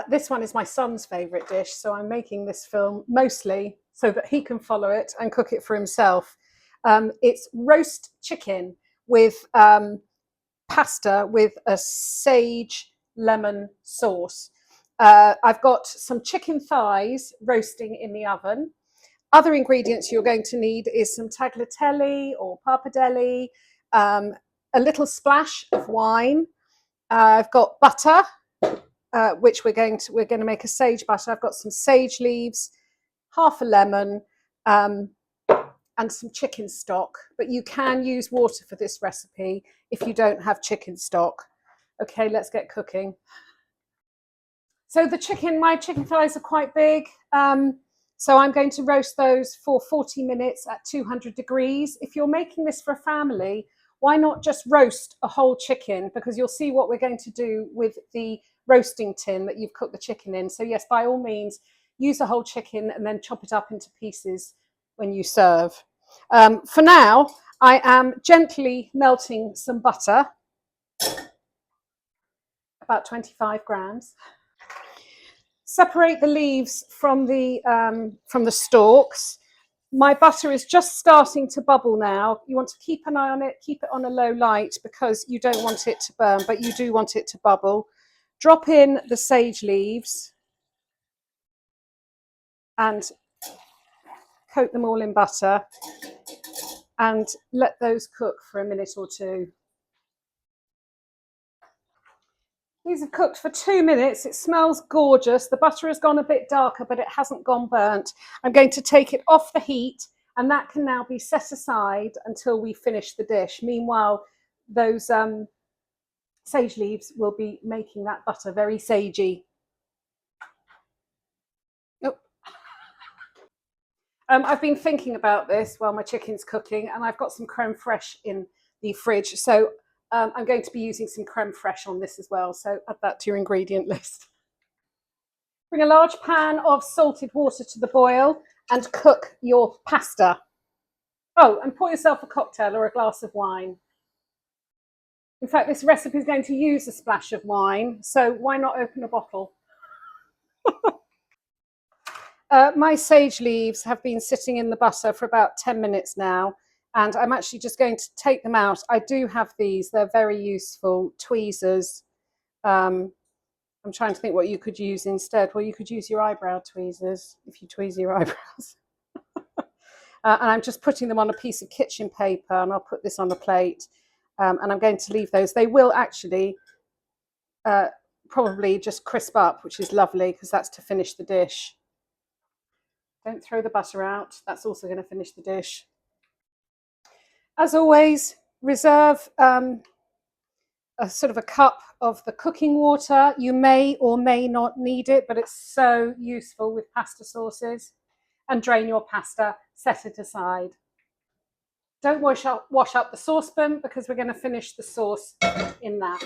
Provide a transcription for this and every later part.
This one is my son's favourite dish, so I'm making this film mostly so that he can follow it and cook it for himself. It's roast chicken with pasta with a sage lemon sauce. I've got some chicken thighs roasting in the oven. Other ingredients you're going to need is some tagliatelle or pappardelle, a little splash of wine. I've got butter, which we're going to make a sage butter. I've got some sage leaves, half a lemon, and some chicken stock. But you can use water for this recipe if you don't have chicken stock. Okay, let's get cooking. So my chicken thighs are quite big. So I'm going to roast those for 40 minutes at 200 degrees. If you're making this for a family, why not just roast a whole chicken? Because you'll see what we're going to do with the roasting tin that you've cooked the chicken in. So yes, by all means, use a whole chicken and then chop it up into pieces when you serve. For now, I am gently melting some butter, about 25 grams. Separate the leaves from the stalks. My butter is just starting to bubble now. You want to keep an eye on it, keep it on a low light because you don't want it to burn, but you do want it to bubble. Drop in the sage leaves and coat them all in butter and let those cook for a minute or two. These have cooked for 2 minutes. It smells gorgeous. The butter has gone a bit darker, but it hasn't gone burnt. I'm going to take it off the heat, and that can now be set aside until we finish the dish. Meanwhile, those sage leaves will be making that butter very sagey. Oh. I've been thinking about this while my chicken's cooking, and I've got some creme fraiche in the fridge. So I'm going to be using some creme fraiche on this as well, so add that to your ingredient list. Bring a large pan of salted water to the boil and cook your pasta. Oh, and pour yourself a cocktail or a glass of wine. In fact, this recipe is going to use a splash of wine, so why not open a bottle? My sage leaves have been sitting in the butter for about 10 minutes now. And I'm actually just going to take them out. I do have these. They're very useful. Tweezers. I'm trying to think what you could use instead. Well, you could use your eyebrow tweezers if you tweeze your eyebrows. And I'm just putting them on a piece of kitchen paper, and I'll put this on a plate. And I'm going to leave those. They will actually probably just crisp up, which is lovely because that's to finish the dish. Don't throw the butter out. That's also going to finish the dish. As always, reserve a sort of a cup of the cooking water. You may or may not need it, but it's so useful with pasta sauces. And drain your pasta, set it aside. Don't wash up the saucepan because we're going to finish the sauce in that.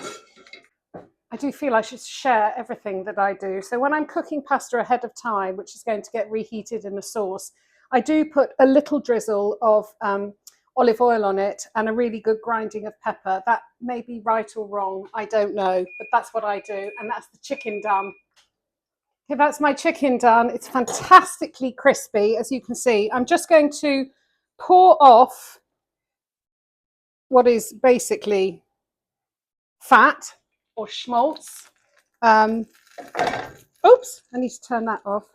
I do feel I should share everything that I do. So when I'm cooking pasta ahead of time, which is going to get reheated in the sauce, I do put a little drizzle of olive oil on it and a really good grinding of pepper. That may be right or wrong, I don't know, but that's what I do, and that's the chicken done. Okay, that's my chicken done. It's fantastically crispy, as you can see. I'm just going to pour off what is basically fat or schmaltz. Oops, I need to turn that off.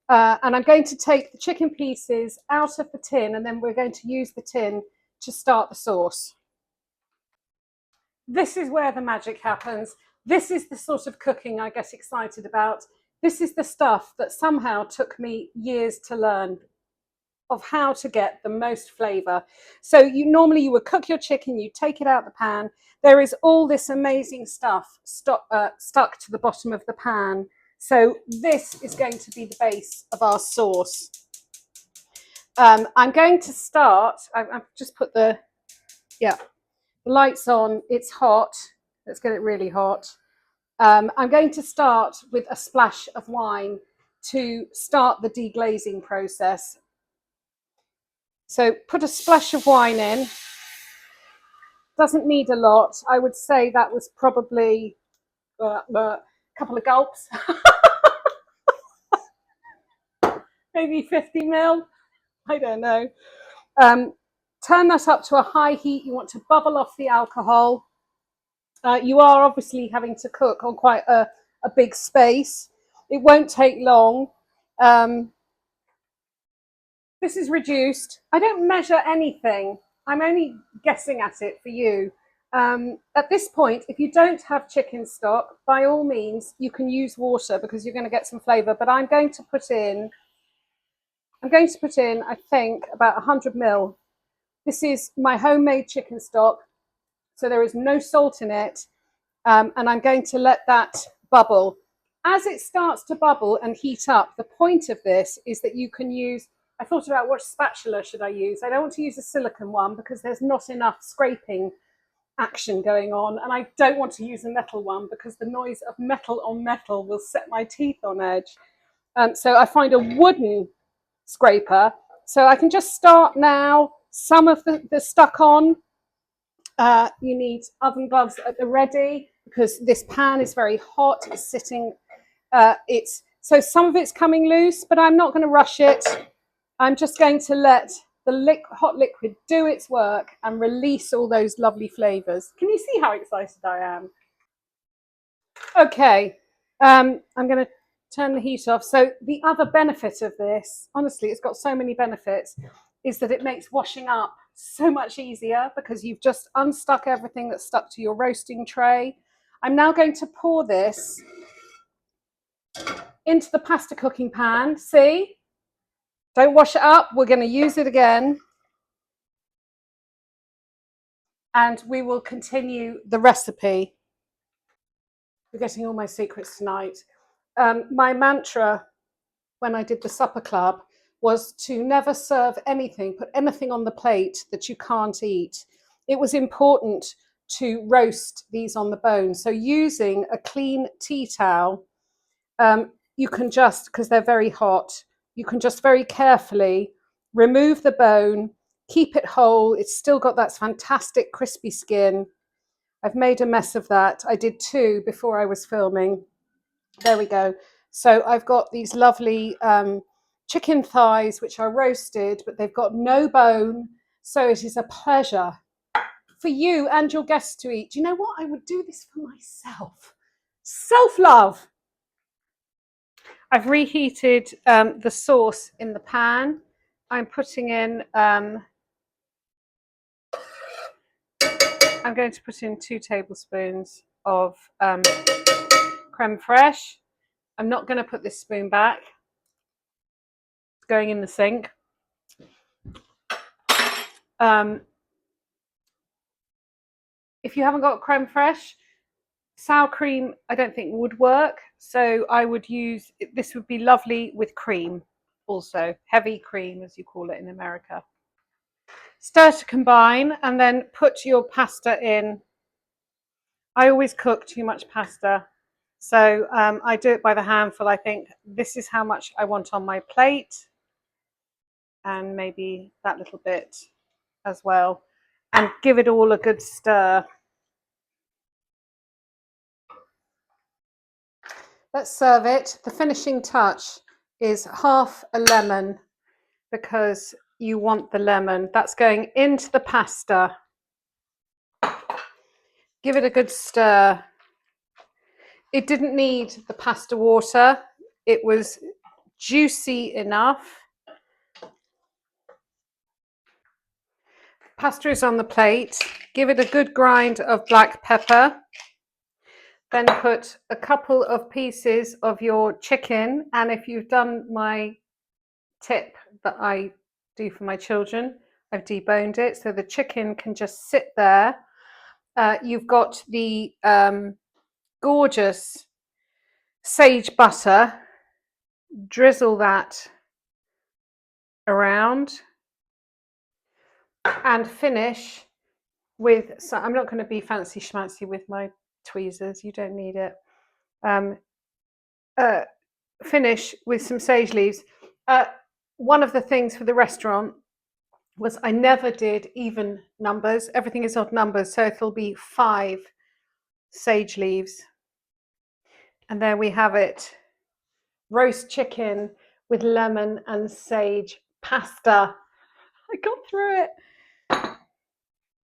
And I'm going to take the chicken pieces out of the tin, and then we're going to use the tin to start the sauce. This is where the magic happens. This is the sort of cooking I get excited about. This is the stuff that somehow took me years to learn of how to get the most flavour. So normally you would cook your chicken, you take it out the pan. There is all this amazing stuff stuck to the bottom of the pan. So this is going to be the base of our sauce. I'm going to start, I've just put the lights on, it's hot. Let's get it really hot. I'm going to start with a splash of wine to start the deglazing process. So put a splash of wine in. Doesn't need a lot. I would say that was probably couple of gulps, maybe 50 mil. I don't know. Turn that up to a high heat. You want to bubble off the alcohol. You are obviously having to cook on quite a big space. It won't take long. This is reduced. I don't measure anything. I'm only guessing at it for you. At this point, if you don't have chicken stock, by all means, you can use water because you're going to get some flavour. But I'm going to put in, I think, about 100 ml. This is my homemade chicken stock, so there is no salt in it. And I'm going to let that bubble. As it starts to bubble and heat up, the point of this is that you can use, I thought about what spatula should I use. I don't want to use a silicone one because there's not enough scraping action going on, and I don't want to use a metal one because the noise of metal on metal will set my teeth on edge. So I find a wooden scraper. So I can just start now. Some of the stuck on. You need oven gloves at the ready because this pan is very hot. It's sitting. So some of it's coming loose, but I'm not going to rush it. I'm just going to let the hot liquid do its work and release all those lovely flavors. Can you see how excited I am? Okay, I'm going to turn the heat off. So the other benefit of this, honestly, it's got so many benefits, is that it makes washing up so much easier because you've just unstuck everything that's stuck to your roasting tray. I'm now going to pour this into the pasta cooking pan. See? Don't wash it up. We're going to use it again. And we will continue the recipe. We're getting all my secrets tonight. My mantra when I did the supper club was to never serve anything, put anything on the plate that you can't eat. It was important to roast these on the bone. So using a clean tea towel, you can just, because they're very hot, you can just very carefully remove the bone, keep it whole. It's still got that fantastic crispy skin. I've made a mess of that. I did two before I was filming. There we go. So I've got these lovely chicken thighs, which are roasted, but they've got no bone. So it is a pleasure for you and your guests to eat. Do you know what? I would do this for myself. Self-love. I've reheated the sauce in the pan. I'm putting in, I'm going to put in 2 tablespoons of creme fraiche. I'm not going to put this spoon back. It's going in the sink. If you haven't got creme fraiche, sour cream I don't think would work. So I would use, this would be lovely with cream also, heavy cream as you call it in America. Stir to combine and then put your pasta in. I always cook too much pasta. So I do it by the handful. I think this is how much I want on my plate. And maybe that little bit as well. And give it all a good stir. Let's serve it. The finishing touch is half a lemon because you want the lemon. That's going into the pasta. Give it a good stir. It didn't need the pasta water. It was juicy enough. Pasta is on the plate. Give it a good grind of black pepper. Then put a couple of pieces of your chicken. And if you've done my tip that I do for my children, I've deboned it so the chicken can just sit there. You've got the gorgeous sage butter. Drizzle that around and finish with some, I'm not going to be fancy schmancy with my tweezers, you don't need it. Finish with some sage leaves. One of the things for the restaurant was I never did even numbers. Everything is odd numbers, so it'll be 5 sage leaves. And there we have it. Roast chicken with lemon and sage pasta. I got through it.